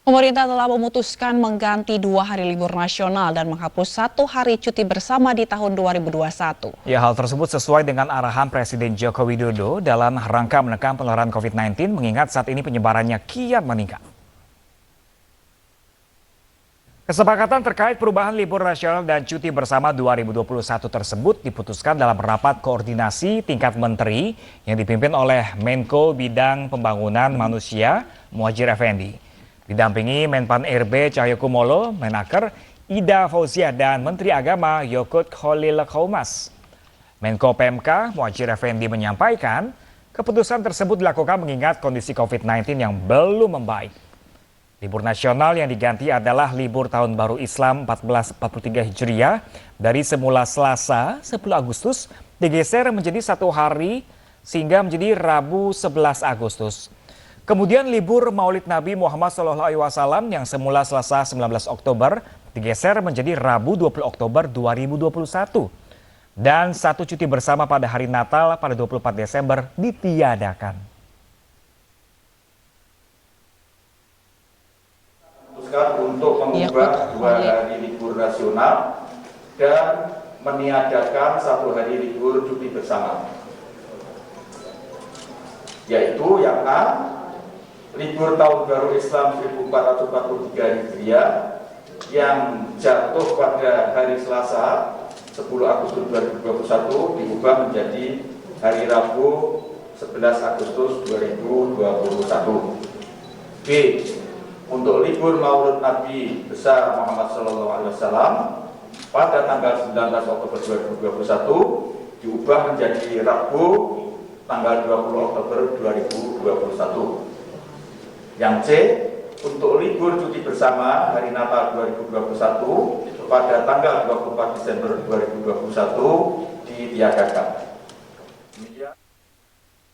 Pemerintah telah memutuskan mengganti 2 hari libur nasional dan menghapus 1 hari cuti bersama di tahun 2021. Ya, hal tersebut sesuai dengan arahan Presiden Joko Widodo dalam rangka menekan penularan COVID-19 mengingat saat ini penyebarannya kian meningkat. Kesepakatan terkait perubahan libur nasional dan cuti bersama 2021 tersebut diputuskan dalam rapat koordinasi tingkat menteri yang dipimpin oleh Menko Bidang Pembangunan Manusia Muhadjir Effendi. Didampingi Menpan RB Cahyokumolo, Menaker Ida Fauzia dan Menteri Agama Yokut Khalil Qaumas. Menko PMK Muhadjir Effendi menyampaikan keputusan tersebut dilakukan mengingat kondisi COVID-19 yang belum membaik. Libur nasional yang diganti adalah libur Tahun Baru Islam 1443 Hijriah dari semula Selasa 10 Agustus digeser menjadi 1 hari sehingga menjadi Rabu 11 Agustus. Kemudian libur Maulid Nabi Muhammad SAW yang semula Selasa 19 Oktober digeser menjadi Rabu 20 Oktober 2021. Dan 1 cuti bersama pada hari Natal pada 24 Desember ditiadakan. Untuk mengubah 2 hari libur nasional dan meniadakan 1 hari libur cuti bersama. Yaitu yang A, libur Tahun Baru Islam 1443 Hijriah yang jatuh pada hari Selasa 10 Agustus 2021 diubah menjadi hari Rabu 11 Agustus 2021. B, untuk libur Maulid Nabi besar Muhammad SAW pada tanggal 19 Oktober 2021 diubah menjadi Rabu tanggal 20 Oktober 2021. Yang C, untuk libur cuti bersama hari Natal 2021 pada tanggal 24 Desember 2021 ditiadakan.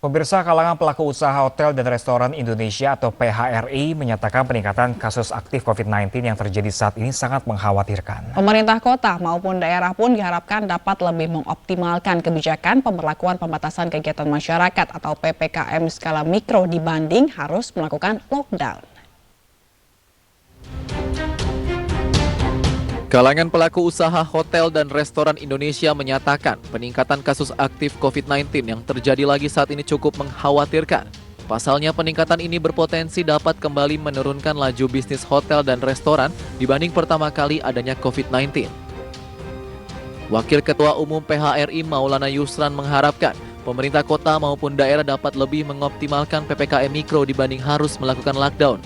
Pemirsa, kalangan pelaku usaha hotel dan restoran Indonesia atau PHRI menyatakan peningkatan kasus aktif COVID-19 yang terjadi saat ini sangat mengkhawatirkan. Pemerintah kota maupun daerah pun diharapkan dapat lebih mengoptimalkan kebijakan pemberlakuan pembatasan kegiatan masyarakat atau PPKM skala mikro dibanding harus melakukan lockdown. Kalangan pelaku usaha hotel dan restoran Indonesia menyatakan peningkatan kasus aktif COVID-19 yang terjadi lagi saat ini cukup mengkhawatirkan. Pasalnya peningkatan ini berpotensi dapat kembali menurunkan laju bisnis hotel dan restoran dibanding pertama kali adanya COVID-19. Wakil Ketua Umum PHRI Maulana Yusran mengharapkan pemerintah kota maupun daerah dapat lebih mengoptimalkan PPKM Mikro dibanding harus melakukan lockdown.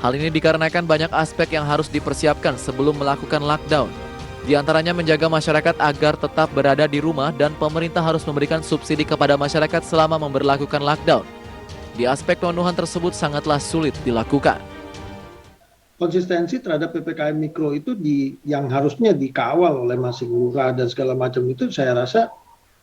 Hal ini dikarenakan banyak aspek yang harus dipersiapkan sebelum melakukan lockdown. Di antaranya menjaga masyarakat agar tetap berada di rumah dan pemerintah harus memberikan subsidi kepada masyarakat selama memberlakukan lockdown. Di aspek pemenuhan tersebut sangatlah sulit dilakukan. Konsistensi terhadap PPKM Mikro itu yang harusnya dikawal oleh masing lurah dan segala macam itu saya rasa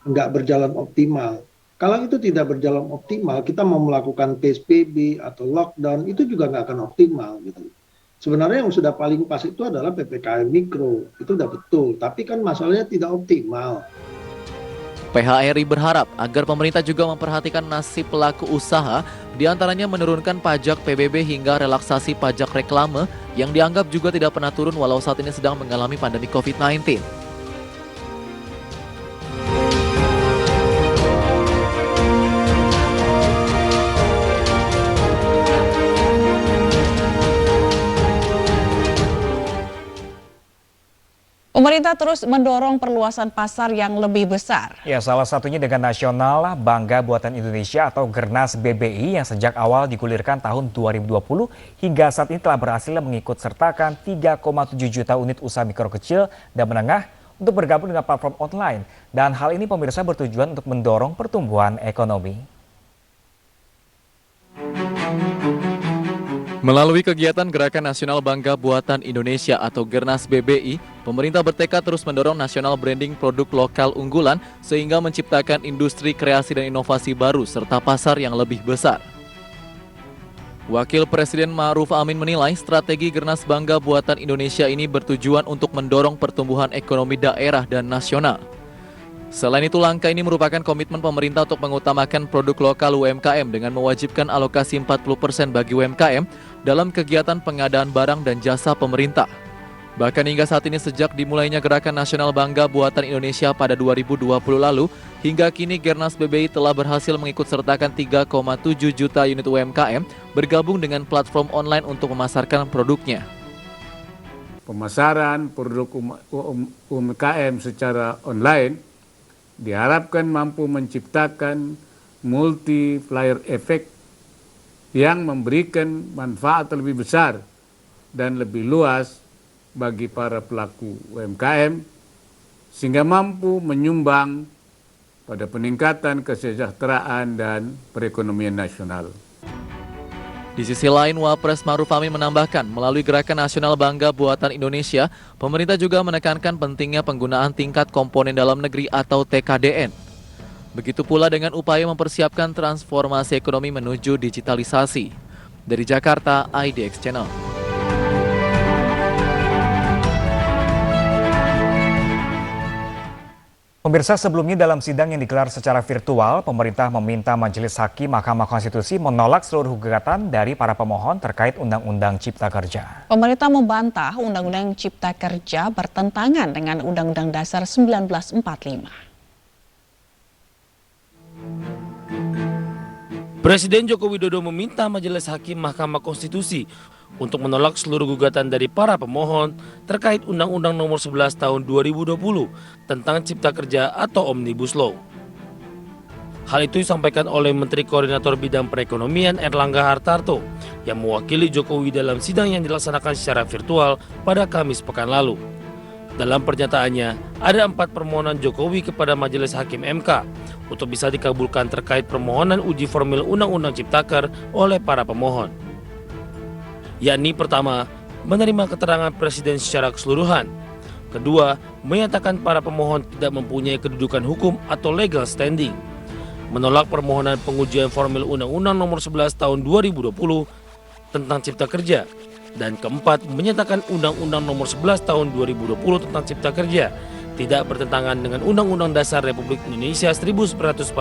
nggak berjalan optimal. Kalau itu tidak berjalan optimal, kita mau melakukan PSBB atau lockdown, itu juga nggak akan optimal gitu. Sebenarnya yang sudah paling pas itu adalah PPKM Mikro, itu udah betul, tapi kan masalahnya tidak optimal. PHRI berharap agar pemerintah juga memperhatikan nasib pelaku usaha, diantaranya menurunkan pajak PBB hingga relaksasi pajak reklame yang dianggap juga tidak pernah turun walau saat ini sedang mengalami pandemi COVID-19. Pemerintah terus mendorong perluasan pasar yang lebih besar. Ya, salah satunya dengan Nasional Bangga Buatan Indonesia atau Gernas BBI yang sejak awal digulirkan tahun 2020 hingga saat ini telah berhasil mengikut sertakan 3,7 juta unit usaha mikro kecil dan menengah untuk bergabung dengan platform online. Dan hal ini pemirsa bertujuan untuk mendorong pertumbuhan ekonomi. Melalui kegiatan Gerakan Nasional Bangga Buatan Indonesia atau Gernas BBI, pemerintah bertekad terus mendorong nasional branding produk lokal unggulan sehingga menciptakan industri kreasi dan inovasi baru serta pasar yang lebih besar. Wakil Presiden Ma'ruf Amin menilai strategi Gernas Bangga Buatan Indonesia ini bertujuan untuk mendorong pertumbuhan ekonomi daerah dan nasional. Selain itu, langkah ini merupakan komitmen pemerintah untuk mengutamakan produk lokal UMKM dengan mewajibkan alokasi 40% bagi UMKM dalam kegiatan pengadaan barang dan jasa pemerintah. Bahkan hingga saat ini sejak dimulainya Gerakan Nasional Bangga Buatan Indonesia pada 2020 lalu, hingga kini Gernas BBI telah berhasil mengikut sertakan 3,7 juta unit UMKM bergabung dengan platform online untuk memasarkan produknya. Pemasaran produk UMKM secara online diharapkan mampu menciptakan multiplier effect yang memberikan manfaat lebih besar dan lebih luas bagi para pelaku UMKM sehingga mampu menyumbang pada peningkatan kesejahteraan dan perekonomian nasional. Di sisi lain, Wapres Maruf Amin menambahkan, melalui Gerakan Nasional Bangga Buatan Indonesia, pemerintah juga menekankan pentingnya penggunaan tingkat komponen dalam negeri atau TKDN. Begitu pula dengan upaya mempersiapkan transformasi ekonomi menuju digitalisasi. Dari Jakarta, IDX Channel. Pemirsa, sebelumnya dalam sidang yang digelar secara virtual, pemerintah meminta Majelis Hakim Mahkamah Konstitusi menolak seluruh gugatan dari para pemohon terkait Undang-Undang Cipta Kerja. Pemerintah membantah Undang-Undang Cipta Kerja bertentangan dengan Undang-Undang Dasar 1945. Presiden Joko Widodo meminta Majelis Hakim Mahkamah Konstitusi untuk menolak seluruh gugatan dari para pemohon terkait Undang-Undang Nomor 11 Tahun 2020 tentang Cipta Kerja atau Omnibus Law. Hal itu disampaikan oleh Menteri Koordinator Bidang Perekonomian Erlangga Hartarto yang mewakili Jokowi dalam sidang yang dilaksanakan secara virtual pada Kamis pekan lalu. Dalam pernyataannya, ada 4 permohonan Jokowi kepada Majelis Hakim MK untuk bisa dikabulkan terkait permohonan uji formil Undang-Undang Ciptaker oleh para pemohon. Yakni pertama, menerima keterangan Presiden secara keseluruhan. Kedua, menyatakan para pemohon tidak mempunyai kedudukan hukum atau legal standing. Menolak permohonan pengujian formil Undang-Undang Nomor 11 Tahun 2020 tentang Cipta Kerja. Dan keempat, menyatakan Undang-Undang Nomor 11 Tahun 2020 tentang Cipta Kerja tidak bertentangan dengan Undang-Undang Dasar Republik Indonesia 1945.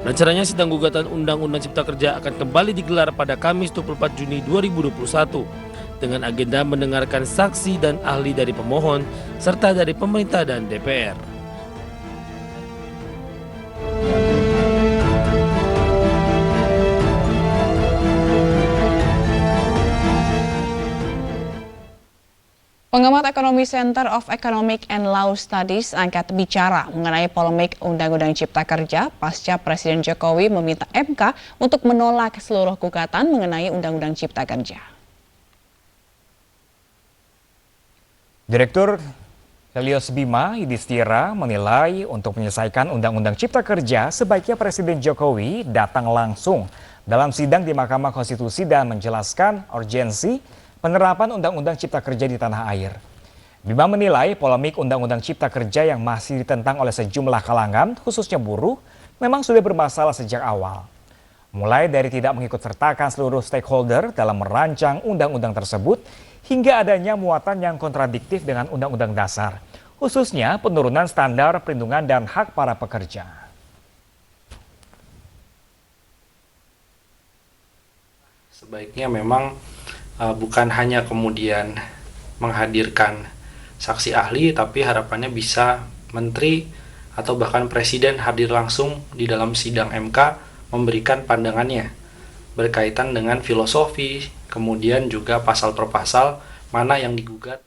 Rencananya sidang gugatan Undang-Undang Cipta Kerja akan kembali digelar pada Kamis 24 Juni 2021 dengan agenda mendengarkan saksi dan ahli dari pemohon serta dari pemerintah dan DPR. Pengamat ekonomi Center of Economic and Law Studies angkat bicara mengenai polemik Undang-Undang Cipta Kerja pasca Presiden Jokowi meminta MK untuk menolak seluruh gugatan mengenai Undang-Undang Cipta Kerja. Direktur Helios Bima Yudhistira menilai untuk menyelesaikan Undang-Undang Cipta Kerja sebaiknya Presiden Jokowi datang langsung dalam sidang di Mahkamah Konstitusi dan menjelaskan urgensi penerapan Undang-Undang Cipta Kerja di tanah air. Bima menilai polemik Undang-Undang Cipta Kerja yang masih ditentang oleh sejumlah kalangan, khususnya buruh, memang sudah bermasalah sejak awal. Mulai dari tidak mengikut sertakan seluruh stakeholder dalam merancang undang-undang tersebut, hingga adanya muatan yang kontradiktif dengan Undang-Undang Dasar, khususnya penurunan standar perlindungan dan hak para pekerja. Sebaiknya memang bukan hanya kemudian menghadirkan saksi ahli, tapi harapannya bisa menteri atau bahkan presiden hadir langsung di dalam sidang MK memberikan pandangannya berkaitan dengan filosofi, kemudian juga pasal per pasal mana yang digugat.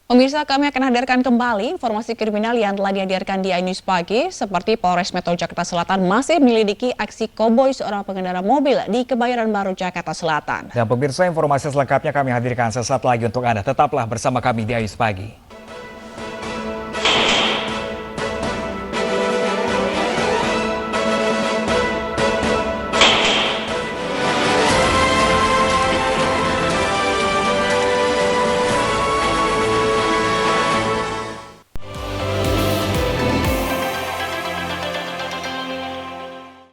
Pemirsa, kami akan hadirkan kembali informasi kriminal yang telah dihadirkan di iNews Pagi, seperti Polres Metro Jakarta Selatan masih menyelidiki aksi koboi seorang pengendara mobil di Kebayoran Baru, Jakarta Selatan. Dan pemirsa, informasi selengkapnya kami hadirkan sesaat lagi untuk Anda. Tetaplah bersama kami di iNews Pagi.